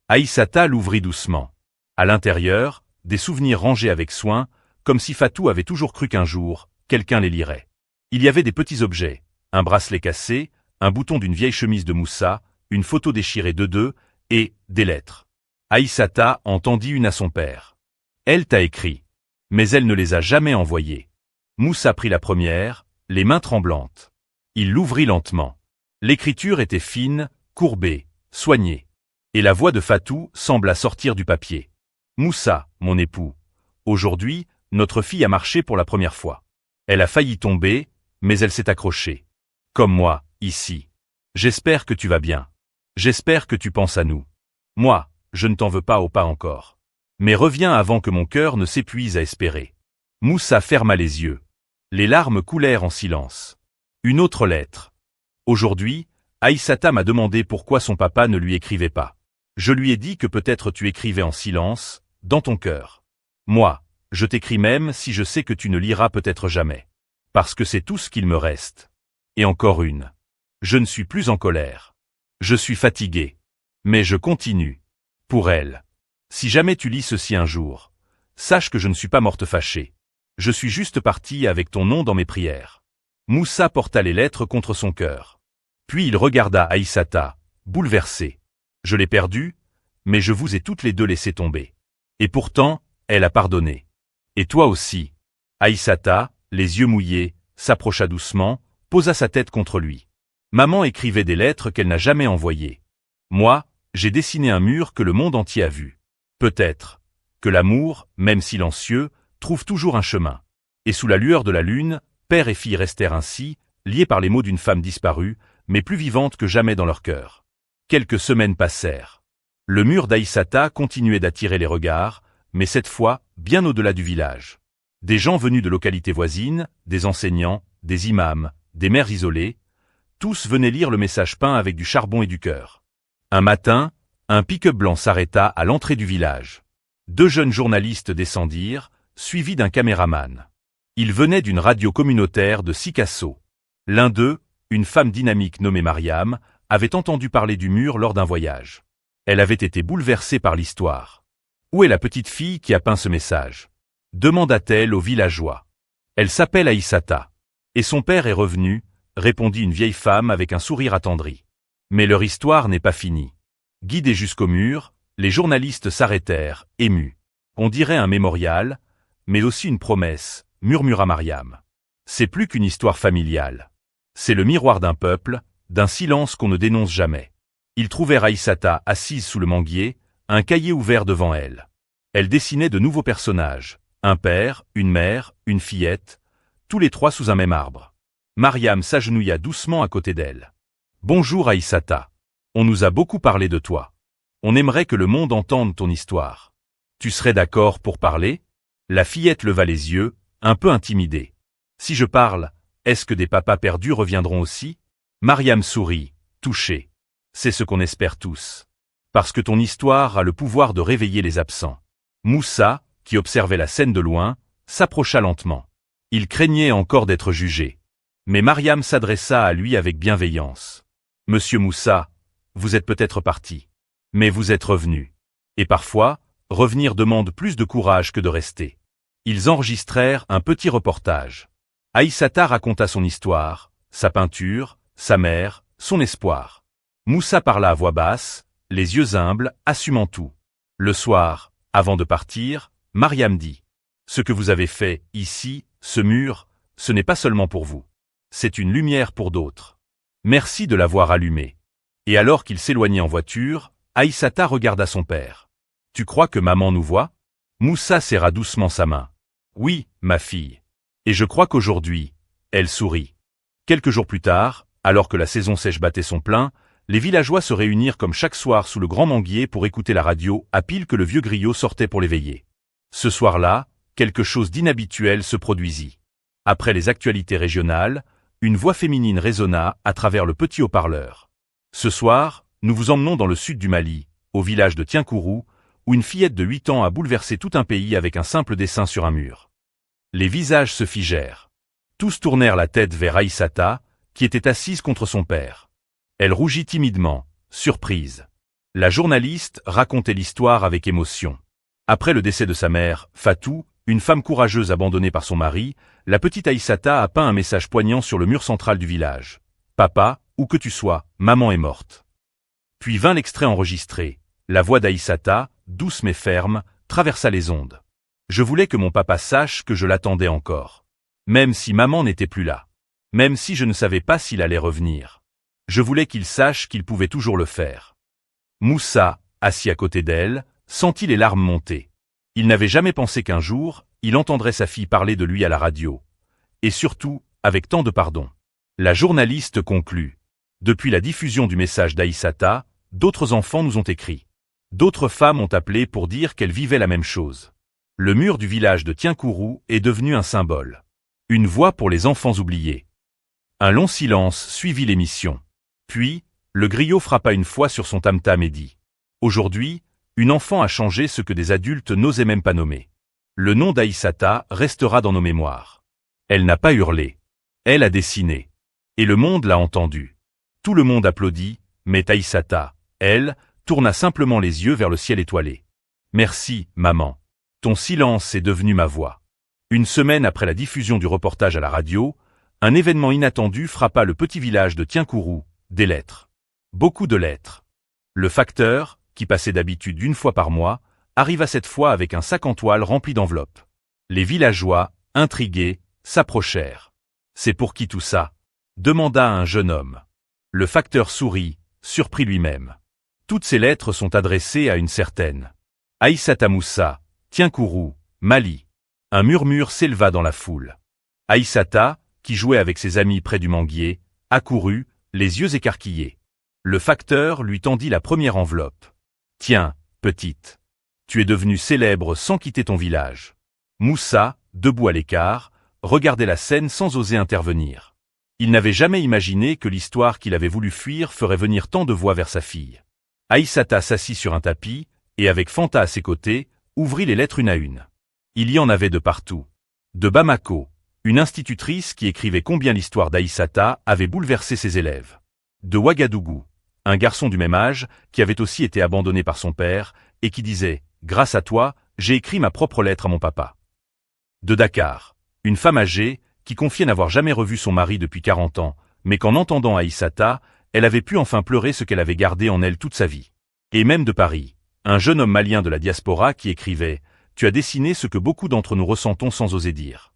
Aïssata l'ouvrit doucement. À l'intérieur, des souvenirs rangés avec soin, comme si Fatou avait toujours cru qu'un jour, quelqu'un les lirait. Il y avait des petits objets, un bracelet cassé, un bouton d'une vieille chemise de Moussa, une photo déchirée d'eux et des lettres. Aïssata en tendit une à son père. Elle t'a écrit. Mais elle ne les a jamais envoyées. Moussa prit la première, les mains tremblantes. Il l'ouvrit lentement. L'écriture était fine, courbée, soignée. Et la voix de Fatou sembla sortir du papier. Moussa, mon époux. Aujourd'hui, notre fille a marché pour la première fois. Elle a failli tomber, mais elle s'est accrochée. Comme moi, ici. J'espère que tu vas bien. J'espère que tu penses à nous. Moi, je ne t'en veux pas au pas encore. Mais reviens avant que mon cœur ne s'épuise à espérer. Moussa ferma les yeux. Les larmes coulèrent en silence. Une autre lettre. Aujourd'hui, Aïssata m'a demandé pourquoi son papa ne lui écrivait pas. Je lui ai dit que peut-être tu écrivais en silence, dans ton cœur. Moi, je t'écris même si je sais que tu ne liras peut-être jamais. Parce que c'est tout ce qu'il me reste. Et encore une. Je ne suis plus en colère. Je suis fatigué. Mais je continue. Pour elle. Si jamais tu lis ceci un jour, sache que je ne suis pas morte fâchée. Je suis juste partie avec ton nom dans mes prières. Moussa porta les lettres contre son cœur. Puis il regarda Aïssata, bouleversé. Je l'ai perdue, mais je vous ai toutes les deux laissé tomber. Et pourtant, elle a pardonné. Et toi aussi. Aïssata, les yeux mouillés, s'approcha doucement, posa sa tête contre lui. Maman écrivait des lettres qu'elle n'a jamais envoyées. Moi, j'ai dessiné un mur que le monde entier a vu. Peut-être que l'amour, même silencieux, trouve toujours un chemin. Et sous la lueur de la lune, père et fille restèrent ainsi, liés par les mots d'une femme disparue, mais plus vivante que jamais dans leur cœur. Quelques semaines passèrent. Le mur d'Aïssata continuait d'attirer les regards, mais cette fois, bien au-delà du village. Des gens venus de localités voisines, des enseignants, des imams, des mères isolées, tous venaient lire le message peint avec du charbon et du cœur. Un matin, un pick-up blanc s'arrêta à l'entrée du village. 2 jeunes journalistes descendirent, suivis d'un caméraman. Ils venaient d'une radio communautaire de Sikasso. L'un d'eux, une femme dynamique nommée Mariam, avait entendu parler du mur lors d'un voyage. Elle avait été bouleversée par l'histoire. « Où est la petite fille qui a peint ce message ?» demanda-t-elle aux villageois. « Elle s'appelle Aïssata. Et son père est revenu » répondit une vieille femme avec un sourire attendri. Mais leur histoire n'est pas finie. Guidés jusqu'au mur, les journalistes s'arrêtèrent, émus. On dirait un mémorial, mais aussi une promesse, murmura Mariam. C'est plus qu'une histoire familiale. C'est le miroir d'un peuple, d'un silence qu'on ne dénonce jamais. Ils trouvèrent Aïssata assise sous le manguier, un cahier ouvert devant elle. Elle dessinait de nouveaux personnages, un père, une mère, une fillette, tous les trois sous un même arbre. Mariam s'agenouilla doucement à côté d'elle. « Bonjour Aïssata. On nous a beaucoup parlé de toi. On aimerait que le monde entende ton histoire. Tu serais d'accord pour parler ?» La fillette leva les yeux, un peu intimidée. « Si je parle, est-ce que des papas perdus reviendront aussi ?» Mariam sourit, touchée. « C'est ce qu'on espère tous. Parce que ton histoire a le pouvoir de réveiller les absents. » Moussa, qui observait la scène de loin, s'approcha lentement. Il craignait encore d'être jugé. Mais Mariam s'adressa à lui avec bienveillance. « Monsieur Moussa, vous êtes peut-être parti. Mais vous êtes revenu. Et parfois, revenir demande plus de courage que de rester. » Ils enregistrèrent un petit reportage. Aïssata raconta son histoire, sa peinture, sa mère, son espoir. Moussa parla à voix basse, les yeux humbles, assumant tout. Le soir, avant de partir, Mariam dit « Ce que vous avez fait, ici, ce mur, ce n'est pas seulement pour vous. C'est une lumière pour d'autres. Merci de l'avoir allumé. » Et alors qu'il s'éloignait en voiture, Aïssata regarda son père. « Tu crois que maman nous voit ?» Moussa serra doucement sa main. « Oui, ma fille. Et je crois qu'aujourd'hui, elle sourit. » Quelques jours plus tard, alors que la saison sèche battait son plein, les villageois se réunirent comme chaque soir sous le grand manguier pour écouter la radio à pile que le vieux griot sortait pour l'éveiller. Ce soir-là, quelque chose d'inhabituel se produisit. Après les actualités régionales, une voix féminine résonna à travers le petit haut-parleur. « Ce soir, nous vous emmenons dans le sud du Mali, au village de Tienkourou, où une fillette de 8 ans a bouleversé tout un pays avec un simple dessin sur un mur. » Les visages se figèrent. Tous tournèrent la tête vers Aïssata, qui était assise contre son père. Elle rougit timidement, surprise. La journaliste racontait l'histoire avec émotion. Après le décès de sa mère, Fatou, une femme courageuse abandonnée par son mari, la petite Aïssata a peint un message poignant sur le mur central du village. « Papa, où que tu sois, maman est morte. » Puis vint l'extrait enregistré. La voix d'Aïssata, douce mais ferme, traversa les ondes. « Je voulais que mon papa sache que je l'attendais encore. Même si maman n'était plus là. Même si je ne savais pas s'il allait revenir. Je voulais qu'il sache qu'il pouvait toujours le faire. » Moussa, assis à côté d'elle, sentit les larmes monter. Il n'avait jamais pensé qu'un jour, il entendrait sa fille parler de lui à la radio. Et surtout, avec tant de pardon. La journaliste conclut. Depuis la diffusion du message d'Aïssata, d'autres enfants nous ont écrit. D'autres femmes ont appelé pour dire qu'elles vivaient la même chose. Le mur du village de Tienkourou est devenu un symbole. Une voix pour les enfants oubliés. Un long silence suivit l'émission. Puis, le griot frappa une fois sur son tam-tam et dit « Aujourd'hui, une enfant a changé ce que des adultes n'osaient même pas nommer. Le nom d'Aïssata restera dans nos mémoires. Elle n'a pas hurlé. Elle a dessiné. Et le monde l'a entendu. Tout le monde applaudit, mais Aïssata, elle, tourna simplement les yeux vers le ciel étoilé. « Merci, maman. Ton silence est devenu ma voix. » Une semaine après la diffusion du reportage à la radio, un événement inattendu frappa le petit village de Tienkourou, des lettres. Beaucoup de lettres. Le facteur, qui passait d'habitude une fois par mois, arriva cette fois avec un sac en toile rempli d'enveloppes. Les villageois, intrigués, s'approchèrent. « C'est pour qui tout ça ?» demanda un jeune homme. Le facteur sourit, surpris lui-même. Toutes ces lettres sont adressées à une certaine Aïssata Moussa, Tienkourou, Mali. Un murmure s'éleva dans la foule. Aïssata, qui jouait avec ses amis près du manguier, accourut, les yeux écarquillés. Le facteur lui tendit la première enveloppe. « Tiens, petite. Tu es devenue célèbre sans quitter ton village. » Moussa, debout à l'écart, regardait la scène sans oser intervenir. Il n'avait jamais imaginé que l'histoire qu'il avait voulu fuir ferait venir tant de voix vers sa fille. Aïssata s'assit sur un tapis, et avec Fanta à ses côtés, ouvrit les lettres une à une. Il y en avait de partout. De Bamako, une institutrice qui écrivait combien l'histoire d'Aïssata avait bouleversé ses élèves. De Ouagadougou, un garçon du même âge qui avait aussi été abandonné par son père et qui disait « Grâce à toi, j'ai écrit ma propre lettre à mon papa ». De Dakar, une femme âgée qui confiait n'avoir jamais revu son mari depuis 40 ans, mais qu'en entendant Aïssata, elle avait pu enfin pleurer ce qu'elle avait gardé en elle toute sa vie. Et même de Paris, un jeune homme malien de la diaspora qui écrivait tu as dessiné ce que beaucoup d'entre nous ressentons sans oser dire.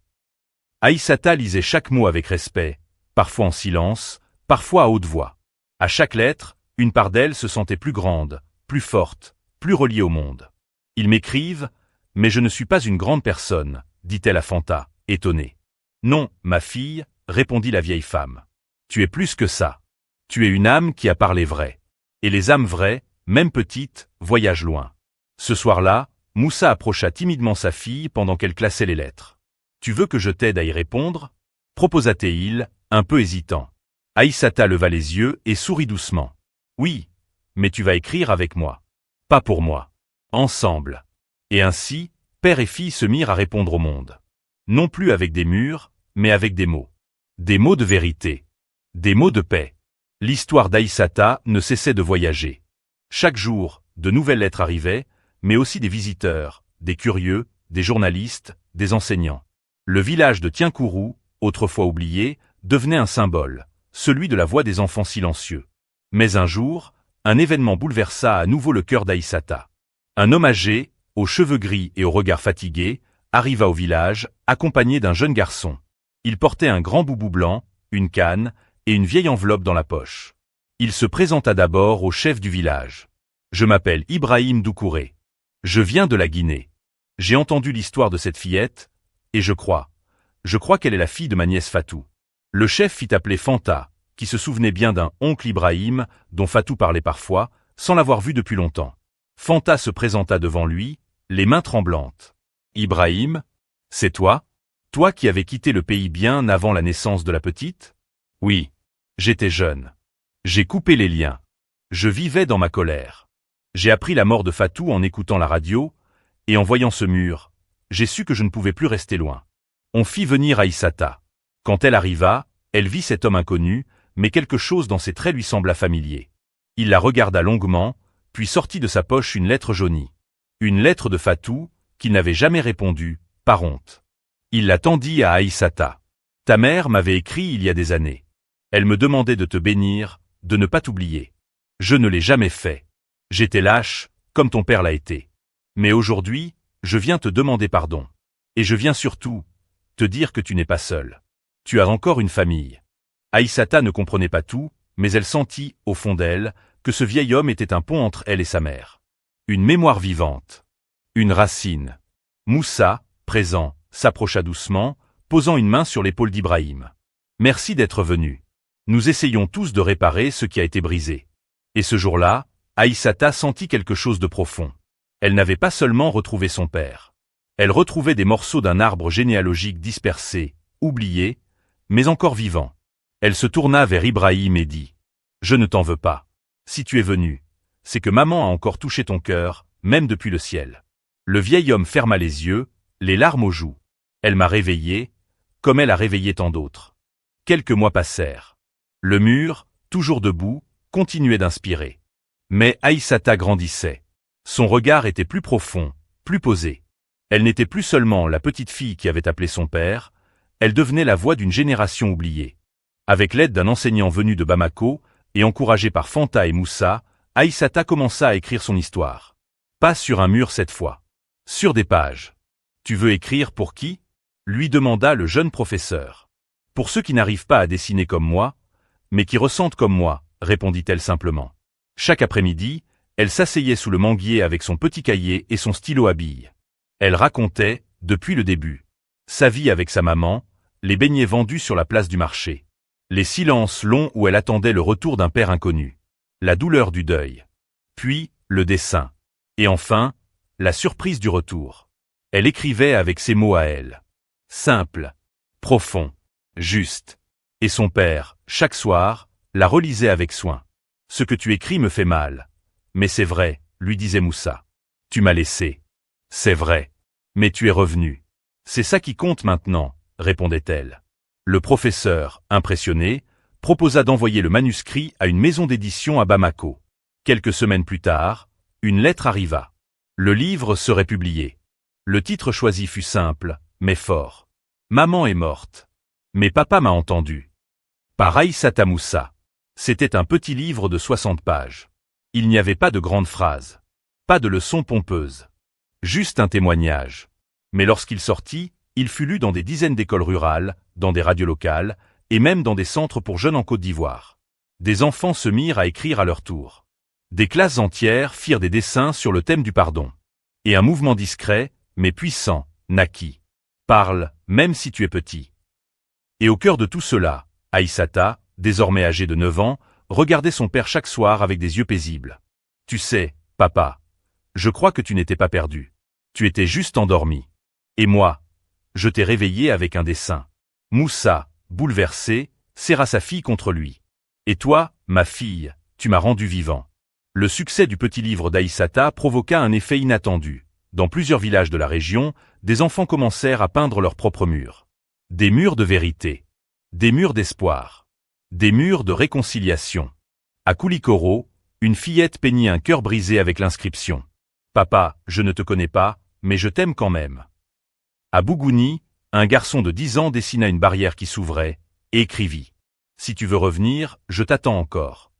Aïssata lisait chaque mot avec respect, parfois en silence, parfois à haute voix. À chaque lettre, une part d'elle se sentait plus grande, plus forte, plus reliée au monde. Ils m'écrivent, mais je ne suis pas une grande personne, dit-elle à Fanta, étonnée. Non, ma fille, répondit la vieille femme. Tu es plus que ça. Tu es une âme qui a parlé vrai. Et les âmes vraies, même petites, voyagent loin. Ce soir-là, Moussa approcha timidement sa fille pendant qu'elle classait les lettres. Tu veux que je t'aide à y répondre? Proposa Théil, un peu hésitant. Aïssata leva les yeux et sourit doucement. Oui, mais tu vas écrire avec moi. Pas pour moi. Ensemble. Et ainsi, père et fille se mirent à répondre au monde. Non plus avec des murs, mais avec des mots. Des mots de vérité. Des mots de paix. L'histoire d'Aïssata ne cessait de voyager. Chaque jour, de nouvelles lettres arrivaient, mais aussi des visiteurs, des curieux, des journalistes, des enseignants. Le village de Tienkourou, autrefois oublié, devenait un symbole, celui de la voix des enfants silencieux. Mais un jour, un événement bouleversa à nouveau le cœur d'Aïssata. Un homme âgé, aux cheveux gris et au regard fatigué, arriva au village, accompagné d'un jeune garçon. Il portait un grand boubou blanc, une canne, et une vieille enveloppe dans la poche. Il se présenta d'abord au chef du village. Je m'appelle Ibrahim Doucouré. Je viens de la Guinée. J'ai entendu l'histoire de cette fillette, et je crois qu'elle est la fille de ma nièce Fatou. Le chef fit appeler Fanta, qui se souvenait bien d'un oncle Ibrahim, dont Fatou parlait parfois, sans l'avoir vu depuis longtemps. Fanta se présenta devant lui, les mains tremblantes. Ibrahim, c'est toi? Toi qui avais quitté le pays bien avant la naissance de la petite? Oui. J'étais jeune. J'ai coupé les liens. Je vivais dans ma colère. J'ai appris la mort de Fatou en écoutant la radio, et en voyant ce mur, j'ai su que je ne pouvais plus rester loin. On fit venir Aïssata. Quand elle arriva, elle vit cet homme inconnu, mais quelque chose dans ses traits lui sembla familier. Il la regarda longuement, puis sortit de sa poche une lettre jaunie. Une lettre de Fatou, qu'il n'avait jamais répondu, par honte. Il la tendit à Aïssata. Ta mère m'avait écrit il y a des années. Elle me demandait de te bénir, de ne pas t'oublier. Je ne l'ai jamais fait. J'étais lâche, comme ton père l'a été. Mais aujourd'hui, je viens te demander pardon. Et je viens surtout te dire que tu n'es pas seul. Tu as encore une famille. Aïssata ne comprenait pas tout, mais elle sentit, au fond d'elle, que ce vieil homme était un pont entre elle et sa mère. Une mémoire vivante. Une racine. Moussa, présent, s'approcha doucement, posant une main sur l'épaule d'Ibrahim. Merci d'être venu. Nous essayons tous de réparer ce qui a été brisé. Et ce jour-là, Aïssata sentit quelque chose de profond. Elle n'avait pas seulement retrouvé son père. Elle retrouvait des morceaux d'un arbre généalogique dispersé, oublié, mais encore vivant. Elle se tourna vers Ibrahim et dit « Je ne t'en veux pas. Si tu es venu, c'est que maman a encore touché ton cœur, même depuis le ciel. » Le vieil homme ferma les yeux, les larmes aux joues. Elle m'a réveillé, comme elle a réveillé tant d'autres. Quelques mois passèrent. Le mur, toujours debout, continuait d'inspirer. Mais Aïssata grandissait. Son regard était plus profond, plus posé. Elle n'était plus seulement la petite fille qui avait appelé son père, elle devenait la voix d'une génération oubliée. Avec l'aide d'un enseignant venu de Bamako, et encouragé par Fanta et Moussa, Aïssata commença à écrire son histoire. Pas sur un mur cette fois. Sur des pages. Tu veux écrire pour qui? Lui demanda le jeune professeur. Pour ceux qui n'arrivent pas à dessiner comme moi, mais qui ressentent comme moi, répondit-elle simplement. Chaque après-midi, elle s'asseyait sous le manguier avec son petit cahier et son stylo à billes. Elle racontait, depuis le début, sa vie avec sa maman, les beignets vendus sur la place du marché, les silences longs où elle attendait le retour d'un père inconnu, la douleur du deuil, puis le dessin, et enfin, la surprise du retour. Elle écrivait avec ses mots à elle. Simple, profond, juste. Et son père, chaque soir, la relisait avec soin. Ce que tu écris me fait mal. Mais c'est vrai, lui disait Moussa. Tu m'as laissé. C'est vrai. Mais tu es revenu. C'est ça qui compte maintenant, répondait-elle. Le professeur, impressionné, proposa d'envoyer le manuscrit à une maison d'édition à Bamako. Quelques semaines plus tard, une lettre arriva. Le livre serait publié. Le titre choisi fut simple, mais fort. Maman est morte. Mais papa m'a entendu. Par Aïssata Moussa. C'était un petit livre de 60 pages. Il n'y avait pas de grandes phrases. Pas de leçons pompeuses. Juste un témoignage. Mais lorsqu'il sortit, il fut lu dans des dizaines d'écoles rurales, dans des radios locales, et même dans des centres pour jeunes en Côte d'Ivoire. Des enfants se mirent à écrire à leur tour. Des classes entières firent des dessins sur le thème du pardon. Et un mouvement discret, mais puissant, naquit. Parle, même si tu es petit. Et au cœur de tout cela, Aïssata, désormais âgée de 9 ans, regardait son père chaque soir avec des yeux paisibles. Tu sais, papa, je crois que tu n'étais pas perdu. Tu étais juste endormi. Et moi, je t'ai réveillé avec un dessin. Moussa, bouleversé, serra sa fille contre lui. Et toi, ma fille, tu m'as rendu vivant. Le succès du petit livre d'Aïssata provoqua un effet inattendu. Dans plusieurs villages de la région, des enfants commencèrent à peindre leurs propres murs. Des murs de vérité. Des murs d'espoir. Des murs de réconciliation. À Koulikoro, une fillette peignit un cœur brisé avec l'inscription « Papa, je ne te connais pas, mais je t'aime quand même ». À Bougouni, un garçon de 10 ans dessina une barrière qui s'ouvrait et écrivit « Si tu veux revenir, je t'attends encore ».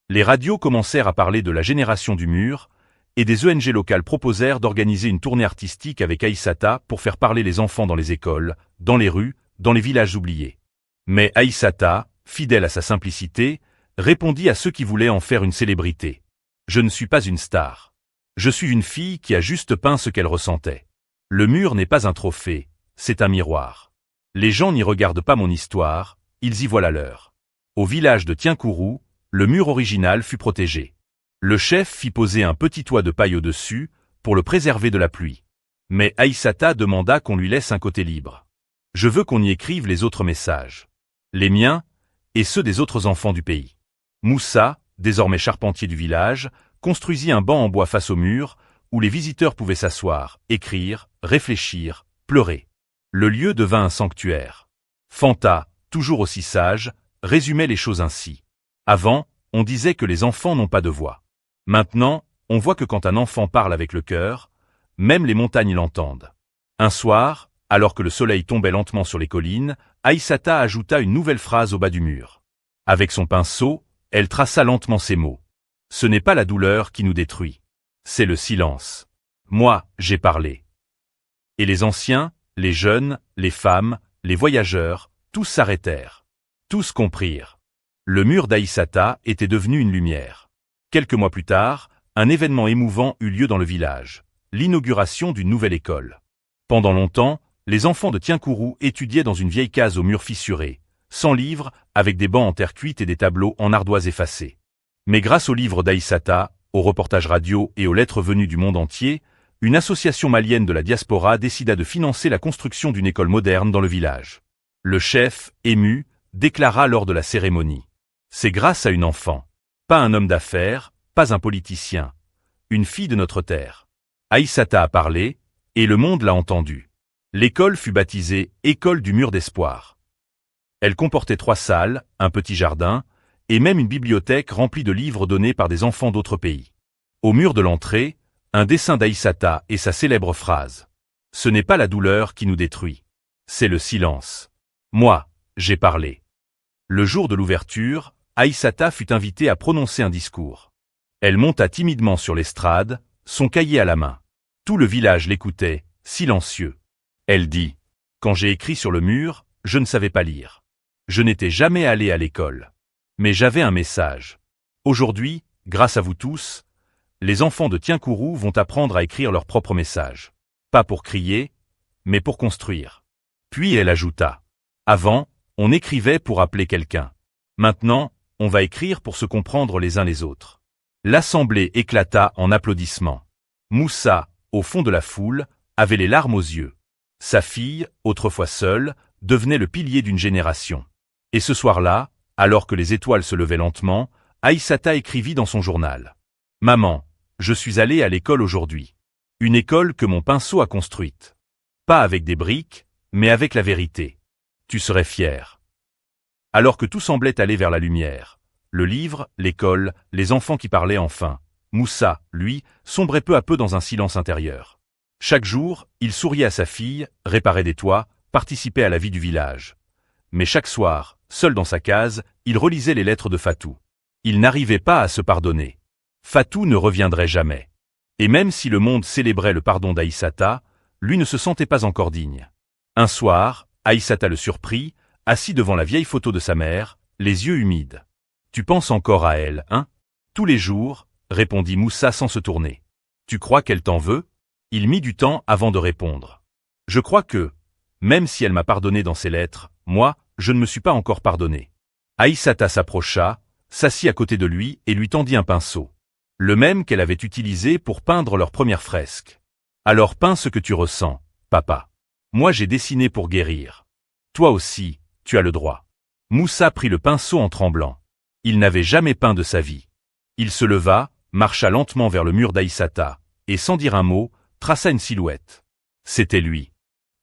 Les radios commencèrent à parler de la génération du mur, et des ONG locales proposèrent d'organiser une tournée artistique avec Aïssata pour faire parler les enfants dans les écoles, dans les rues, dans les villages oubliés. Mais Aïssata, fidèle à sa simplicité, répondit à ceux qui voulaient en faire une célébrité. « Je ne suis pas une star. Je suis une fille qui a juste peint ce qu'elle ressentait. Le mur n'est pas un trophée, c'est un miroir. Les gens n'y regardent pas mon histoire, ils y voient la leur. » Au village de Tienkourou, le mur original fut protégé. Le chef fit poser un petit toit de paille au-dessus, pour le préserver de la pluie. Mais Aïssata demanda qu'on lui laisse un côté libre. « Je veux qu'on y écrive les autres messages. Les miens, et ceux des autres enfants du pays. » Moussa, désormais charpentier du village, construisit un banc en bois face au mur, où les visiteurs pouvaient s'asseoir, écrire, réfléchir, pleurer. Le lieu devint un sanctuaire. Fanta, toujours aussi sage, résumait les choses ainsi. Avant, on disait que les enfants n'ont pas de voix. Maintenant, on voit que quand un enfant parle avec le cœur, même les montagnes l'entendent. Un soir, alors que le soleil tombait lentement sur les collines, Aïssata ajouta une nouvelle phrase au bas du mur. Avec son pinceau, elle traça lentement ces mots. « Ce n'est pas la douleur qui nous détruit. C'est le silence. Moi, j'ai parlé. » Et les anciens, les jeunes, les femmes, les voyageurs, tous s'arrêtèrent. Tous comprirent. Le mur d'Aïssata était devenu une lumière. Quelques mois plus tard, un événement émouvant eut lieu dans le village, l'inauguration d'une nouvelle école. Pendant longtemps, les enfants de Tienkourou étudiaient dans une vieille case au mur fissuré, sans livres, avec des bancs en terre cuite et des tableaux en ardoise effacés. Mais grâce aux livres d'Aïssata, aux reportages radio et aux lettres venues du monde entier, une association malienne de la diaspora décida de financer la construction d'une école moderne dans le village. Le chef, ému, déclara lors de la cérémonie. C'est grâce à une enfant. Pas un homme d'affaires, pas un politicien. Une fille de notre terre. Aïssata a parlé, et le monde l'a entendu. L'école fut baptisée École du Mur d'Espoir. Elle comportait 3 salles, un petit jardin, et même une bibliothèque remplie de livres donnés par des enfants d'autres pays. Au mur de l'entrée, un dessin d'Aïssata et sa célèbre phrase. « Ce n'est pas la douleur qui nous détruit. C'est le silence. Moi, j'ai parlé. » Le jour de l'ouverture, Aïssata fut invitée à prononcer un discours. Elle monta timidement sur l'estrade, son cahier à la main. Tout le village l'écoutait, silencieux. Elle dit « Quand j'ai écrit sur le mur, je ne savais pas lire. Je n'étais jamais allée à l'école. Mais j'avais un message. Aujourd'hui, grâce à vous tous, les enfants de Tienkourou vont apprendre à écrire leur propre message. Pas pour crier, mais pour construire. » Puis elle ajouta « Avant, on écrivait pour appeler quelqu'un. Maintenant, on va écrire pour se comprendre les uns les autres. » L'assemblée éclata en applaudissements. Moussa, au fond de la foule, avait les larmes aux yeux. Sa fille, autrefois seule, devenait le pilier d'une génération. Et ce soir-là, alors que les étoiles se levaient lentement, Aïssata écrivit dans son journal. « Maman, je suis allée à l'école aujourd'hui. Une école que mon pinceau a construite. Pas avec des briques, mais avec la vérité. Tu serais fière. » Alors que tout semblait aller vers la lumière, le livre, l'école, les enfants qui parlaient enfin, Moussa, lui, sombrait peu à peu dans un silence intérieur. Chaque jour, il souriait à sa fille, réparait des toits, participait à la vie du village. Mais chaque soir, seul dans sa case, il relisait les lettres de Fatou. Il n'arrivait pas à se pardonner. Fatou ne reviendrait jamais. Et même si le monde célébrait le pardon d'Aïssata, lui ne se sentait pas encore digne. Un soir, Aïssata le surprit, assis devant la vieille photo de sa mère, les yeux humides. « Tu penses encore à elle, hein ?»« Tous les jours, » répondit Moussa sans se tourner. « Tu crois qu'elle t'en veut ?» Il mit du temps avant de répondre. « Je crois que, même si elle m'a pardonné dans ses lettres, moi, je ne me suis pas encore pardonné. » Aïssata s'approcha, s'assit à côté de lui et lui tendit un pinceau. Le même qu'elle avait utilisé pour peindre leur première fresque. « Alors peins ce que tu ressens, papa. Moi j'ai dessiné pour guérir. Toi aussi, tu as le droit. » Moussa prit le pinceau en tremblant. Il n'avait jamais peint de sa vie. Il se leva, marcha lentement vers le mur d'Aïssata, et sans dire un mot, traça une silhouette. C'était lui.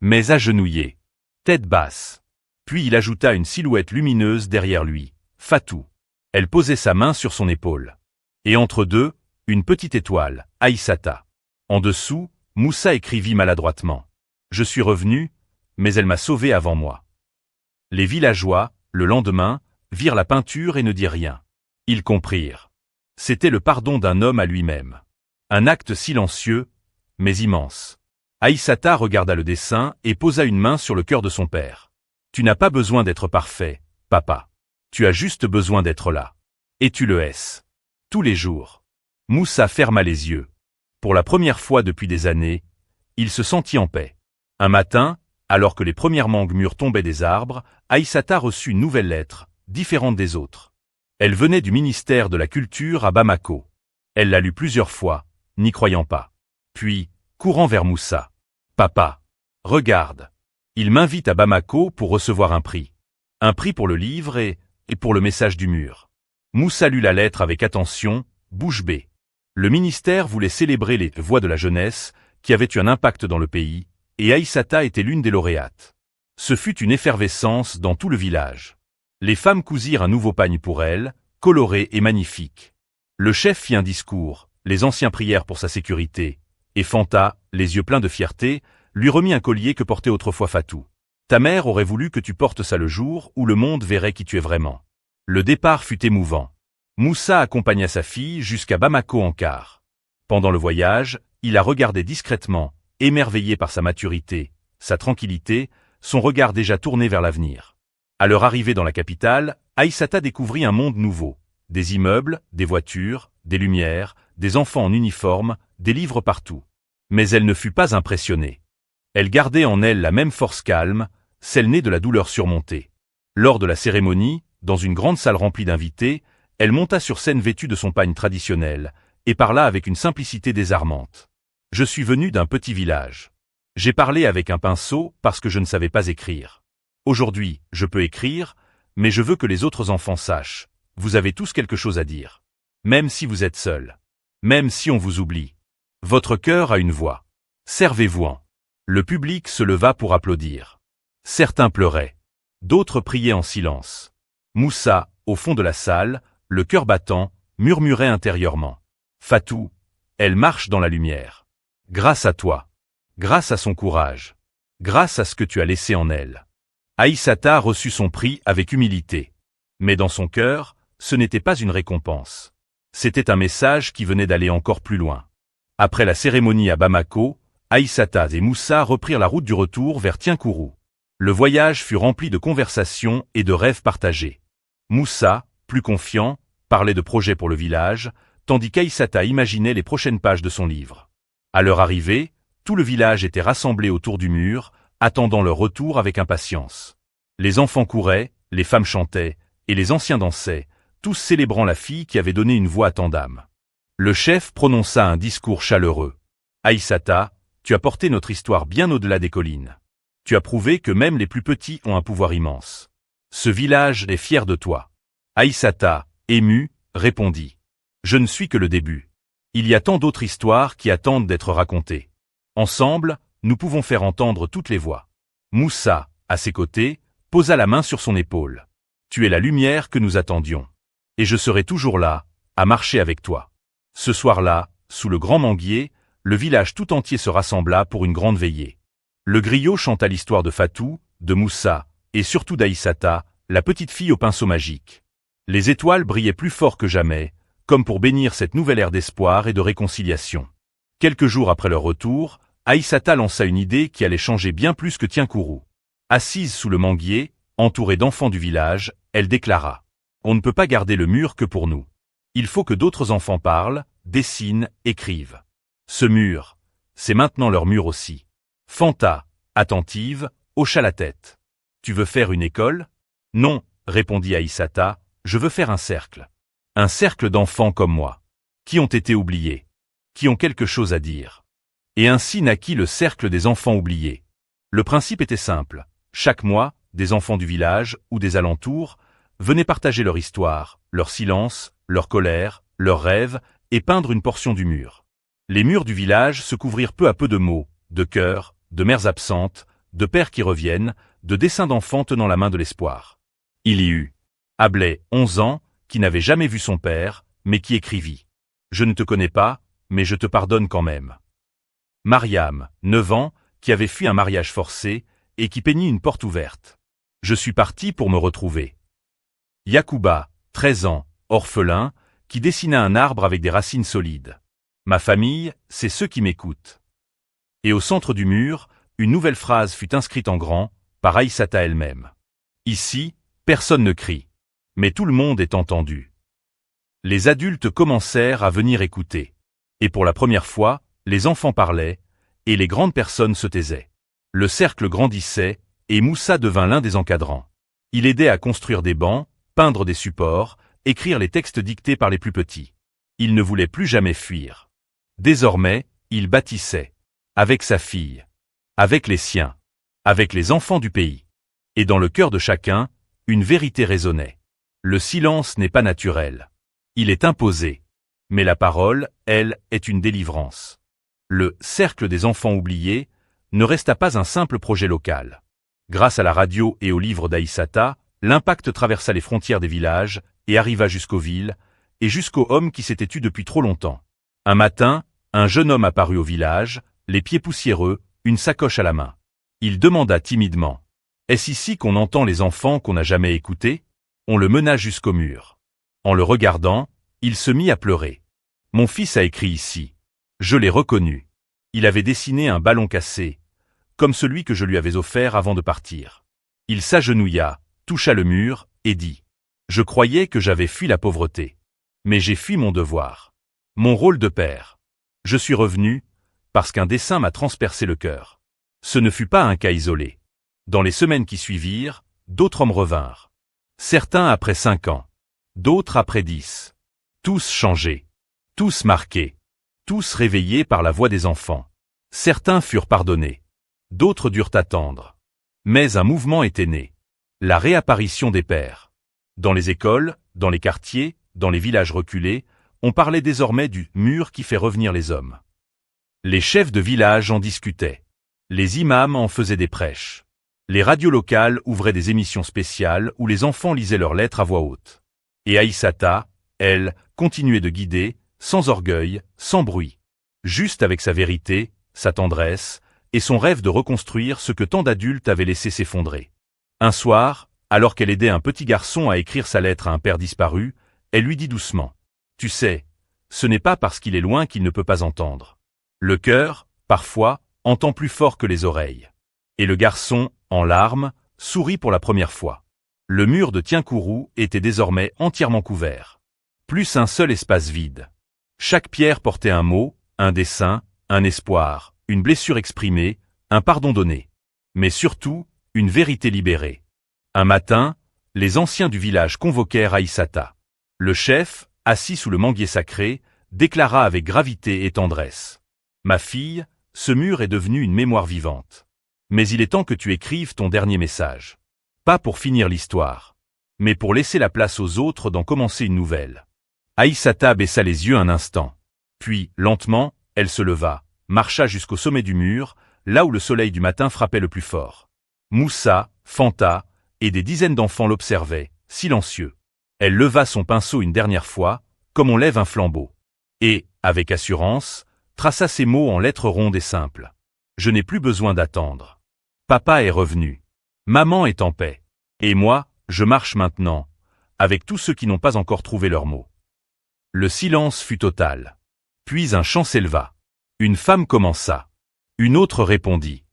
Mais agenouillé. Tête basse. Puis il ajouta une silhouette lumineuse derrière lui. Fatou. Elle posait sa main sur son épaule. Et entre deux, une petite étoile, Aïssata. En dessous, Moussa écrivit maladroitement. « Je suis revenu, mais elle m'a sauvé avant moi. » Les villageois, le lendemain, virent la peinture et ne dirent rien. Ils comprirent. C'était le pardon d'un homme à lui-même. Un acte silencieux, mais immense. Aïssata regarda le dessin et posa une main sur le cœur de son père. « Tu n'as pas besoin d'être parfait, papa. Tu as juste besoin d'être là. Et tu le es. Tous les jours. » Moussa ferma les yeux. Pour la première fois depuis des années, il se sentit en paix. Un matin, alors que les premières mangues mûres tombaient des arbres, Aïssata reçut une nouvelle lettre, différente des autres. Elle venait du ministère de la Culture à Bamako. Elle la lut plusieurs fois, n'y croyant pas. Puis, courant vers Moussa. « Papa, regarde. Il m'invite à Bamako pour recevoir un prix. Un prix pour le livre et pour le message du mur. » Moussa lut la lettre avec attention, bouche bée. Le ministère voulait célébrer les voix de la jeunesse qui avaient eu un impact dans le pays, et Aïssata était l'une des lauréates. Ce fut une effervescence dans tout le village. Les femmes cousirent un nouveau pagne pour elle, coloré et magnifique. Le chef fit un discours, les anciens prièrent pour sa sécurité, et Fanta, les yeux pleins de fierté, lui remit un collier que portait autrefois Fatou. « Ta mère aurait voulu que tu portes ça le jour où le monde verrait qui tu es vraiment. » Le départ fut émouvant. Moussa accompagna sa fille jusqu'à Bamako en car. Pendant le voyage, il la regardait discrètement, émerveillé par sa maturité, sa tranquillité, son regard déjà tourné vers l'avenir. À leur arrivée dans la capitale, Aïssata découvrit un monde nouveau. Des immeubles, des voitures, des lumières, des enfants en uniforme, des livres partout. Mais elle ne fut pas impressionnée. Elle gardait en elle la même force calme, celle née de la douleur surmontée. Lors de la cérémonie, dans une grande salle remplie d'invités, elle monta sur scène vêtue de son pagne traditionnel, et parla avec une simplicité désarmante. « Je suis venu d'un petit village. J'ai parlé avec un pinceau parce que je ne savais pas écrire. Aujourd'hui, je peux écrire, mais je veux que les autres enfants sachent. Vous avez tous quelque chose à dire. Même si vous êtes seuls. Même si on vous oublie. Votre cœur a une voix. Servez-vous-en. » Le public se leva pour applaudir. Certains pleuraient. D'autres priaient en silence. Moussa, au fond de la salle, le cœur battant, murmurait intérieurement. « Fatou, elle marche dans la lumière. Grâce à toi. Grâce à son courage. Grâce à ce que tu as laissé en elle. » Aïssata reçut son prix avec humilité. Mais dans son cœur, ce n'était pas une récompense. C'était un message qui venait d'aller encore plus loin. Après la cérémonie à Bamako, Aïssata et Moussa reprirent la route du retour vers Tienkourou. Le voyage fut rempli de conversations et de rêves partagés. Moussa, plus confiant, parlait de projets pour le village, tandis qu'Aïssata imaginait les prochaines pages de son livre. À leur arrivée, tout le village était rassemblé autour du mur, attendant leur retour avec impatience. Les enfants couraient, les femmes chantaient, et les anciens dansaient, tous célébrant la fille qui avait donné une voix à tant d'âmes. Le chef prononça un discours chaleureux. « Aïssata, tu as porté notre histoire bien au-delà des collines. Tu as prouvé que même les plus petits ont un pouvoir immense. Ce village est fier de toi. » Aïssata, émue, répondit. « Je ne suis que le début. Il y a tant d'autres histoires qui attendent d'être racontées. Ensemble, nous pouvons faire entendre toutes les voix. » Moussa, à ses côtés, posa la main sur son épaule. « Tu es la lumière que nous attendions. Et je serai toujours là, à marcher avec toi. » Ce soir-là, sous le grand manguier, le village tout entier se rassembla pour une grande veillée. Le griot chanta l'histoire de Fatou, de Moussa, et surtout d'Aïssata, la petite fille au pinceau magique. Les étoiles brillaient plus fort que jamais, comme pour bénir cette nouvelle ère d'espoir et de réconciliation. Quelques jours après leur retour, Aïssata lança une idée qui allait changer bien plus que Tienkourou. Assise sous le manguier, entourée d'enfants du village, elle déclara « On ne peut pas garder le mur que pour nous. Il faut que d'autres enfants parlent, dessinent, écrivent. Ce mur, c'est maintenant leur mur aussi. » Fanta, attentive, hocha la tête. « Tu veux faire une école ?»« Non, » répondit Aïssata, « je veux faire un cercle. Un cercle d'enfants comme moi, qui ont été oubliés, qui ont quelque chose à dire. » Et ainsi naquit le cercle des enfants oubliés. Le principe était simple. Chaque mois, des enfants du village ou des alentours venaient partager leur histoire, leur silence, leur colère, leurs rêves et peindre une portion du mur. Les murs du village se couvrirent peu à peu de mots, de cœurs, de mères absentes, de pères qui reviennent, de dessins d'enfants tenant la main de l'espoir. Il y eut Ablay, 11 ans, qui n'avait jamais vu son père, mais qui écrivit « Je ne te connais pas, mais je te pardonne quand même. » Mariam, 9 ans, qui avait fui un mariage forcé et qui peignit une porte ouverte. « Je suis parti pour me retrouver. » Yacouba, 13 ans, orphelin, qui dessina un arbre avec des racines solides. « Ma famille, c'est ceux qui m'écoutent. » Et au centre du mur, une nouvelle phrase fut inscrite en grand, par Aïssata elle-même. Ici, personne ne crie, mais tout le monde est entendu. Les adultes commencèrent à venir écouter. Et pour la première fois, les enfants parlaient, et les grandes personnes se taisaient. Le cercle grandissait, et Moussa devint l'un des encadrants. Il aidait à construire des bancs, peindre des supports, écrire les textes dictés par les plus petits. Il ne voulait plus jamais fuir. Désormais, il bâtissait, avec sa fille, avec les siens, avec les enfants du pays. Et dans le cœur de chacun, une vérité résonnait. Le silence n'est pas naturel. Il est imposé. Mais la parole, elle, est une délivrance. Le « cercle des enfants oubliés » ne resta pas un simple projet local. Grâce à la radio et aux livres d'Aïssata, l'impact traversa les frontières des villages et arriva jusqu'aux villes, et jusqu'aux hommes qui s'étaient tus depuis trop longtemps. Un matin, un jeune homme apparut au village, les pieds poussiéreux, une sacoche à la main. Il demanda timidement « Est-ce ici qu'on entend les enfants qu'on n'a jamais écoutés ?» On le mena jusqu'au mur. En le regardant, il se mit à pleurer. « Mon fils a écrit ici. Je l'ai reconnu. Il avait dessiné un ballon cassé, comme celui que je lui avais offert avant de partir. » Il s'agenouilla, toucha le mur, et dit « Je croyais que j'avais fui la pauvreté. Mais j'ai fui mon devoir. Mon rôle de père. Je suis revenu, parce qu'un dessin m'a transpercé le cœur. » Ce ne fut pas un cas isolé. Dans les semaines qui suivirent, d'autres hommes revinrent. Certains après 5 ans, d'autres après 10. Tous changés, tous marqués, tous réveillés par la voix des enfants. Certains furent pardonnés, d'autres durent attendre. Mais un mouvement était né. La réapparition des pères. Dans les écoles, dans les quartiers, dans les villages reculés, on parlait désormais du « mur qui fait revenir les hommes ». Les chefs de village en discutaient. Les imams en faisaient des prêches. Les radios locales ouvraient des émissions spéciales où les enfants lisaient leurs lettres à voix haute. Et Aïssata, elle, continuait de guider, sans orgueil, sans bruit. Juste avec sa vérité, sa tendresse, et son rêve de reconstruire ce que tant d'adultes avaient laissé s'effondrer. Un soir, alors qu'elle aidait un petit garçon à écrire sa lettre à un père disparu, elle lui dit doucement « Tu sais, ce n'est pas parce qu'il est loin qu'il ne peut pas entendre. Le cœur, parfois, entend plus fort que les oreilles. » Et le garçon, en larmes, sourit pour la première fois. Le mur de Tienkourou était désormais entièrement couvert. Plus un seul espace vide. Chaque pierre portait un mot, un dessin, un espoir, une blessure exprimée, un pardon donné. Mais surtout, une vérité libérée. Un matin, les anciens du village convoquèrent Aïssata. Le chef, assis sous le manguier sacré, déclara avec gravité et tendresse. « Ma fille, ce mur est devenu une mémoire vivante. Mais il est temps que tu écrives ton dernier message. Pas pour finir l'histoire, mais pour laisser la place aux autres d'en commencer une nouvelle. » Aïssata baissa les yeux un instant. Puis, lentement, elle se leva, marcha jusqu'au sommet du mur, là où le soleil du matin frappait le plus fort. Moussa, Fanta, et des dizaines d'enfants l'observaient, silencieux. Elle leva son pinceau une dernière fois, comme on lève un flambeau. Et, avec assurance, traça ces mots en lettres rondes et simples. « Je n'ai plus besoin d'attendre. Papa est revenu. Maman est en paix. Et moi, je marche maintenant, avec tous ceux qui n'ont pas encore trouvé leurs mots. » Le silence fut total. Puis un chant s'éleva. Une femme commença. Une autre répondit.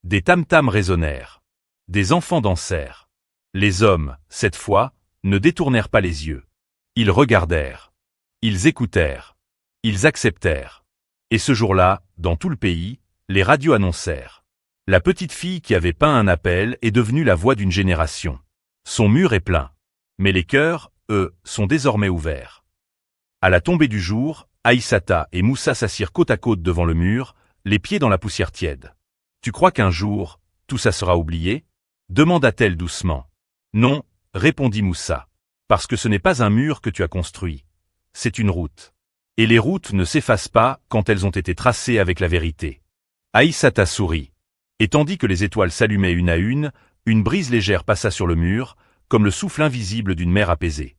Des tam-tams résonnèrent. Des enfants dansèrent. Les hommes, cette fois, ne détournèrent pas les yeux. Ils regardèrent. Ils écoutèrent. Ils acceptèrent. Et ce jour-là, dans tout le pays, les radios annoncèrent. La petite fille qui avait peint un appel est devenue la voix d'une génération. Son mur est plein. Mais les cœurs, eux, sont désormais ouverts. À la tombée du jour, Aïssata et Moussa s'assirent côte à côte devant le mur, les pieds dans la poussière tiède. Tu crois qu'un jour, tout ça sera oublié? Demanda-t-elle doucement. Non, répondit Moussa. Parce que ce n'est pas un mur que tu as construit. C'est une route. Et les routes ne s'effacent pas quand elles ont été tracées avec la vérité. Aïssata sourit. Et tandis que les étoiles s'allumaient une à une brise légère passa sur le mur, comme le souffle invisible d'une mer apaisée.